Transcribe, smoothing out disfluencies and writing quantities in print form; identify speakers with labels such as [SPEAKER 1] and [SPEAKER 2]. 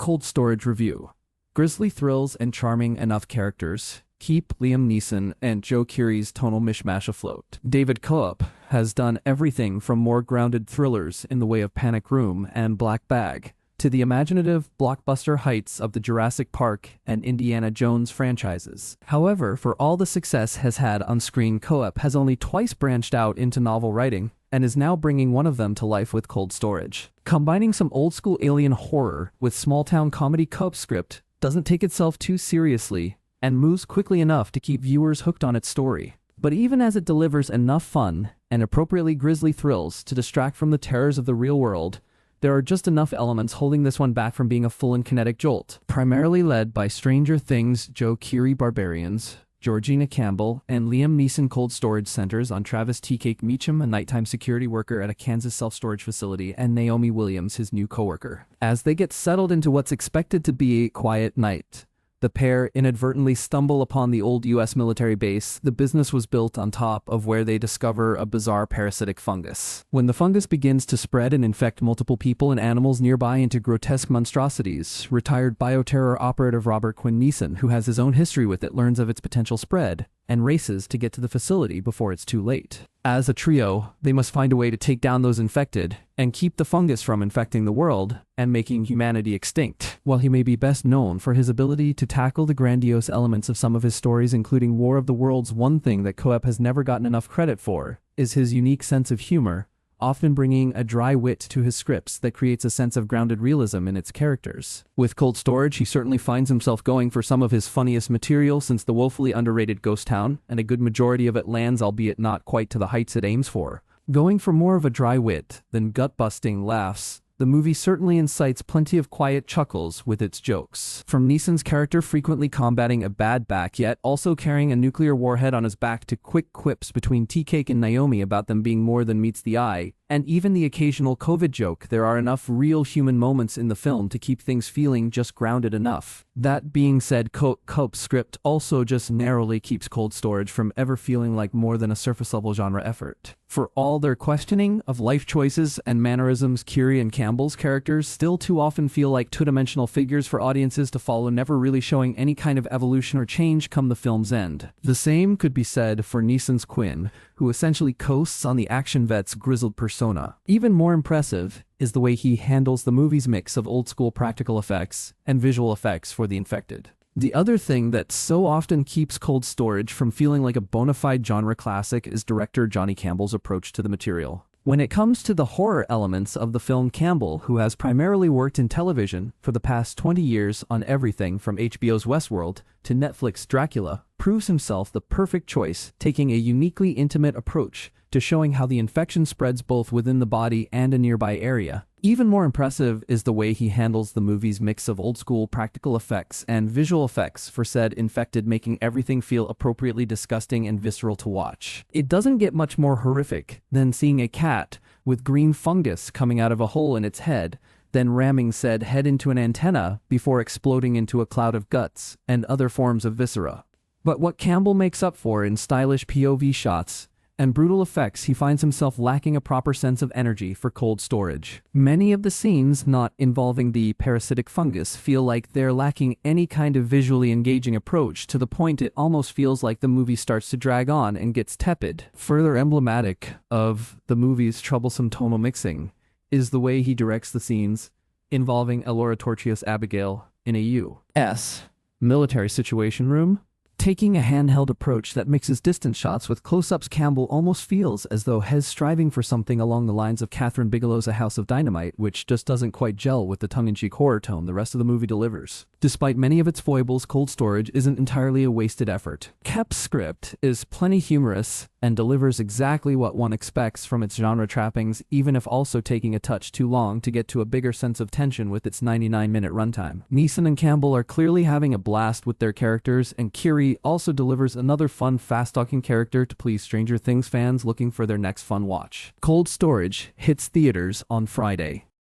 [SPEAKER 1] Cold Storage review. Grisly thrills and charming enough characters keep Liam Neeson and Joe Keery's tonal mishmash afloat. David Koepp has done everything from more grounded thrillers in the way of Panic Room and Black Bag to the imaginative blockbuster heights of the Jurassic Park and Indiana Jones franchises. However, for all the success has had on screen, Koepp has only twice branched out into novel writing and is now bringing one of them to life with Cold Storage. Combining some old-school alien horror with small-town comedy, Koepp's script doesn't take itself too seriously and moves quickly enough to keep viewers hooked on its story. But even as it delivers enough fun and appropriately grisly thrills to distract from the terrors of the real world, there are just enough elements holding this one back from being a full and kinetic jolt. Primarily led by Stranger Things Joe Keery Barbarians, Georgina Campbell, and Liam Neeson, Cold Storage centers on Travis T. Cake Meacham, a nighttime security worker at a Kansas self-storage facility, and Naomi Williams, his new coworker. As they get settled into what's expected to be a quiet night, the pair inadvertently stumble upon the old U.S. military base. The business was built on top of where they discover a bizarre parasitic fungus. When the fungus begins to spread and infect multiple people and animals nearby into grotesque monstrosities, retired bioterror operative Robert Quinn Neeson, who has his own history with it, learns of its potential spread and races to get to the facility before it's too late. As a trio, they must find a way to take down those infected and keep the fungus from infecting the world and making humanity extinct. While he may be best known for his ability to tackle the grandiose elements of some of his stories, including War of the Worlds, one thing that Koepp has never gotten enough credit for is his unique sense of humor, often bringing a dry wit to his scripts that creates a sense of grounded realism in its characters. With Cold Storage, he certainly finds himself going for some of his funniest material since the woefully underrated Ghost Town, and a good majority of it lands, albeit not quite to the heights it aims for. Going for more of a dry wit than gut-busting laughs, the movie certainly incites plenty of quiet chuckles with its jokes. From Neeson's character frequently combating a bad back yet also carrying a nuclear warhead on his back to quick quips between T-Cake and Naomi about them being more than meets the eye, and even the occasional COVID joke, there are enough real human moments in the film to keep things feeling just grounded enough. That being said, Koepp's script also just narrowly keeps Cold Storage from ever feeling like more than a surface-level genre effort. For all their questioning of life choices and mannerisms, Keery and Campbell's characters still too often feel like two-dimensional figures for audiences to follow, never really showing any kind of evolution or change come the film's end. The same could be said for Neeson's Quinn, who essentially coasts on the action vet's grizzled persona. Even more impressive is the way he handles the movie's mix of old-school practical effects and visual effects for the infected. The other thing that so often keeps Cold Storage from feeling like a bona fide genre classic is director Johnny Campbell's approach to the material. When it comes to the horror elements of the film, Campbell, who has primarily worked in television for the past 20 years on everything from HBO's Westworld to Netflix's Dracula, proves himself the perfect choice, taking a uniquely intimate approach to showing how the infection spreads both within the body and a nearby area. Even more impressive is the way he handles the movie's mix of old-school practical effects and visual effects for said infected, making everything feel appropriately disgusting and visceral to watch. It doesn't get much more horrific than seeing a cat with green fungus coming out of a hole in its head, then ramming said head into an antenna before exploding into a cloud of guts and other forms of viscera. But what Campbell makes up for in stylish POV shots and brutal effects, he finds himself lacking a proper sense of energy for Cold Storage. Many of the scenes not involving the parasitic fungus feel like they're lacking any kind of visually engaging approach, to the point it almost feels like the movie starts to drag on and gets tepid. Further emblematic of the movie's troublesome tonal mixing is the way he directs the scenes involving Elora Torchios Abigail in a U.S. military situation room. Taking a handheld approach that mixes distance shots with close-ups, Campbell almost feels as though he's striving for something along the lines of Catherine Bigelow's A House of Dynamite, which just doesn't quite gel with the tongue-in-cheek horror tone the rest of the movie delivers. Despite many of its foibles, Cold Storage isn't entirely a wasted effort. Koepp's script is plenty humorous and delivers exactly what one expects from its genre trappings, even if also taking a touch too long to get to a bigger sense of tension with its 99-minute runtime. Neeson and Campbell are clearly having a blast with their characters, and Keery also delivers another fun, fast-talking character to please Stranger Things fans looking for their next fun watch. Cold Storage hits theaters on Friday.